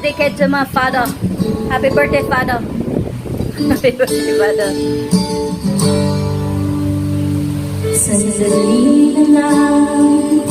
dedicate to my father. Happy birthday, father. Happy birthday, father. Sandali na lang,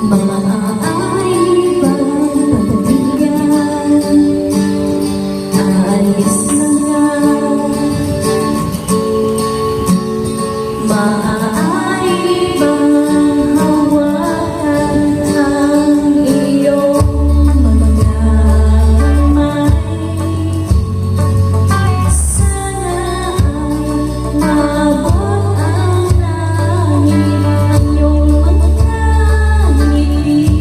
maaari bang pagbigyan? Ayos na lang, maaari bang hawakan ang iyong mga kamay? Sana maabot ang langit ang iyong mga ngiti.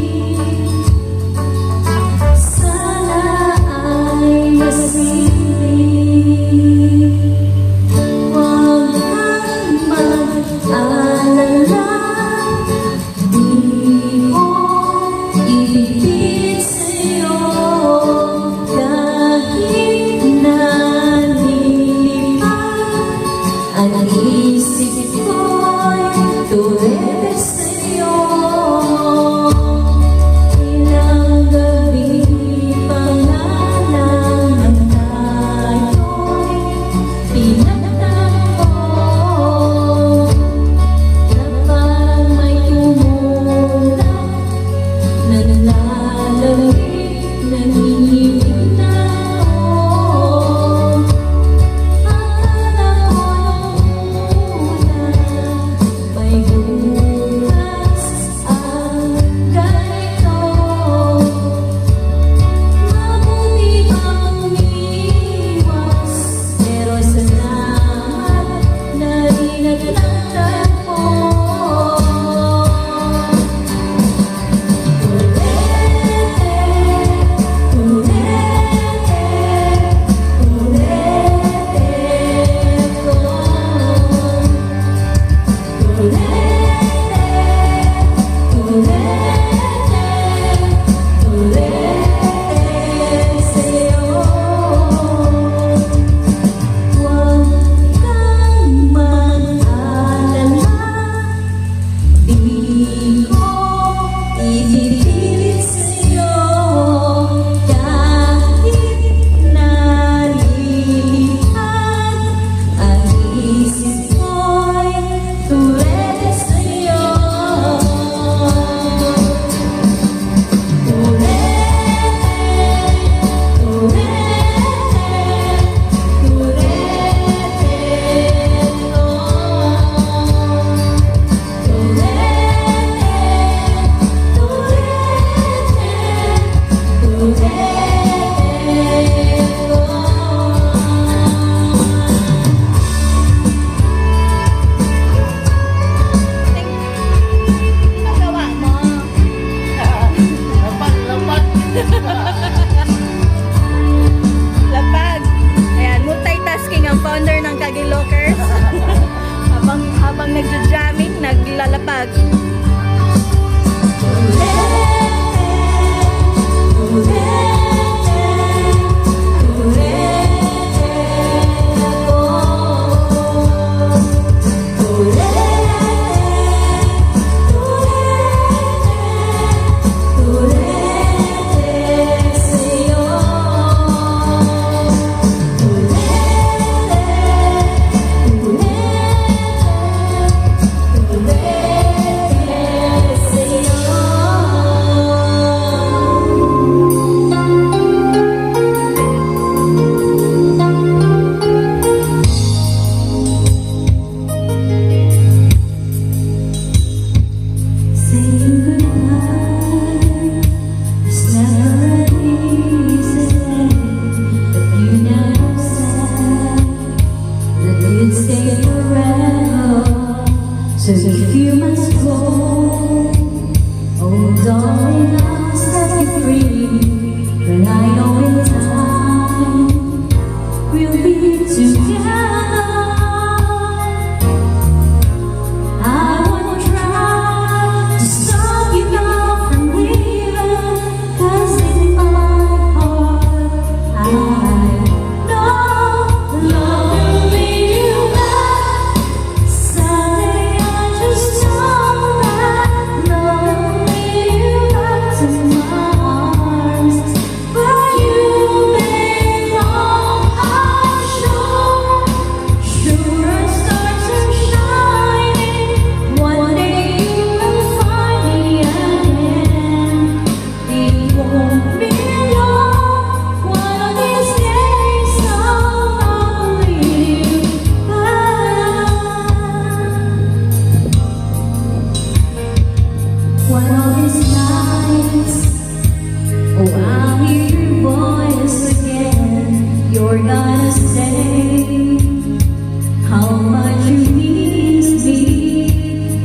One of these nights, oh, I'll hear your voice again. You're gonna say how much you miss me.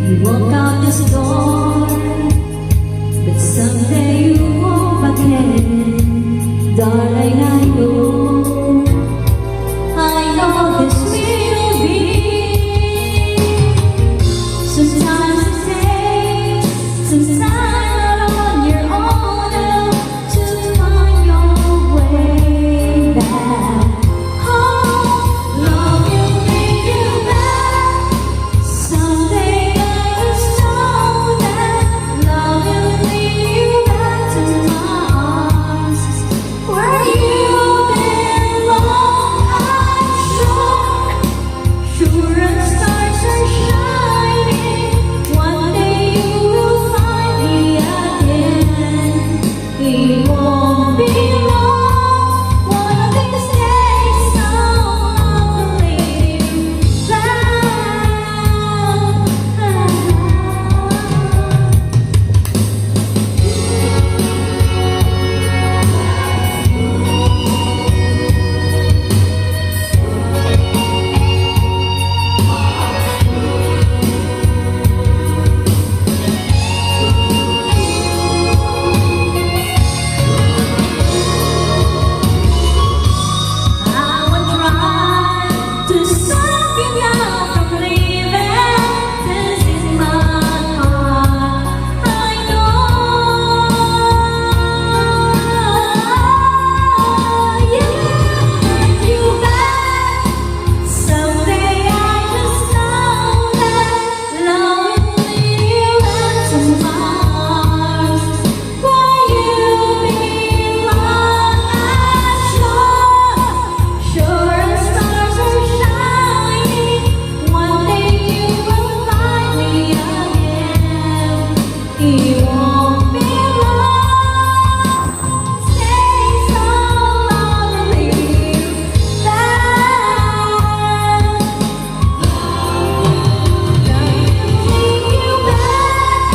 You walk out this door, but someday you won't again. Darling, I know this will be. Sometimes it takes some time on your own to find your way back home. Love will bring you back. Someday I just know that love will bring you back to my arms where you belong. I'm sure as stars are shining, one day you will find me again. It won't be long. One of these days I'll believe I will try to stop you now from leaving. 'Cause in my heart I know you bring you back. Someday I just know that love will lead you back to my arms where you belong. I'm sure as stars are shining, one day you will find me again. It won't be long. Stay so long, believe that love will bring you back.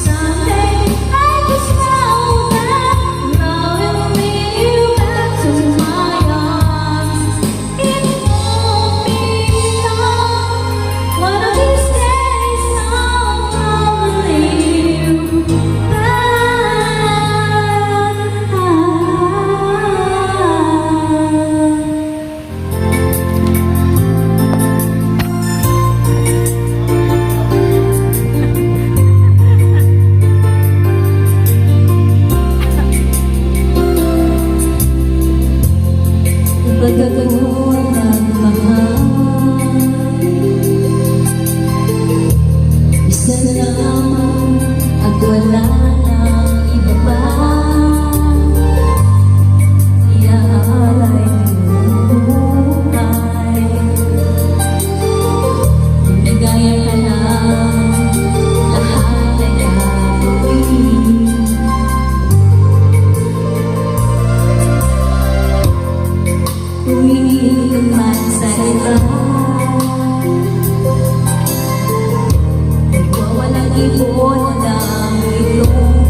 Someday I just know that love will bring you back to my arms. It won't be long. One of these days I'll believe that. Kapag ako nagmahal, isa na lamang at wala nang iba pa. Iaalay ang buhay, ibigay ka ng lahat na gagawin. Tuwing ka man sa iba, nagwawalang ibon ng iyong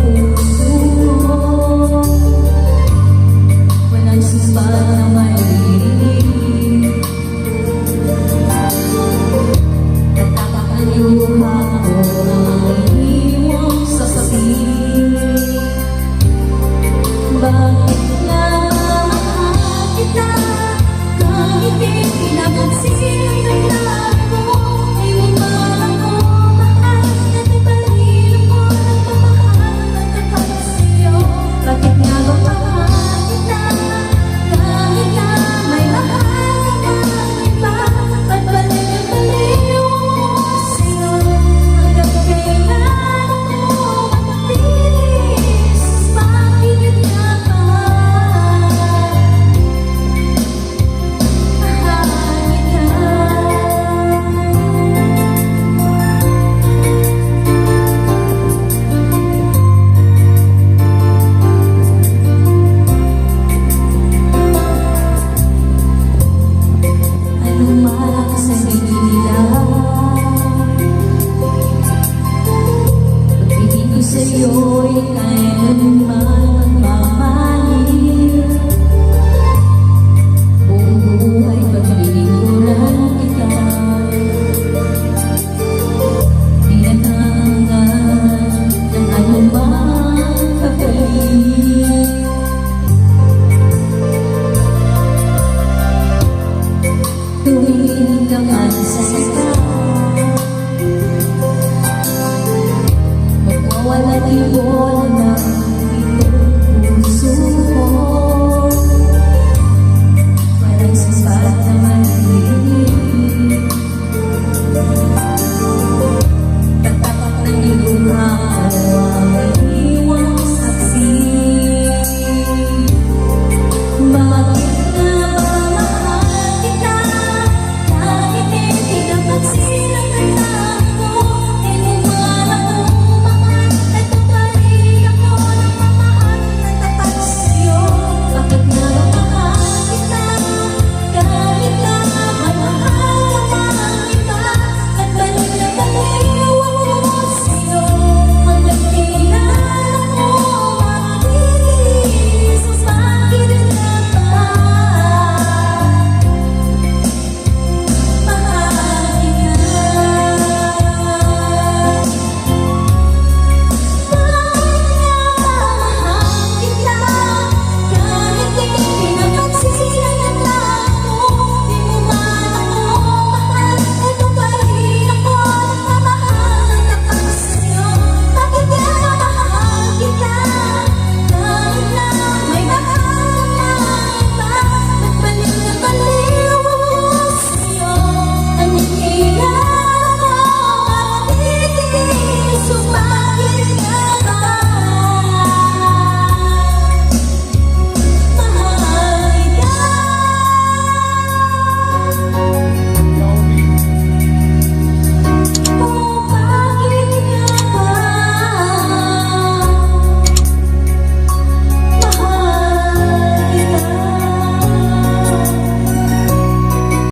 walang ibon na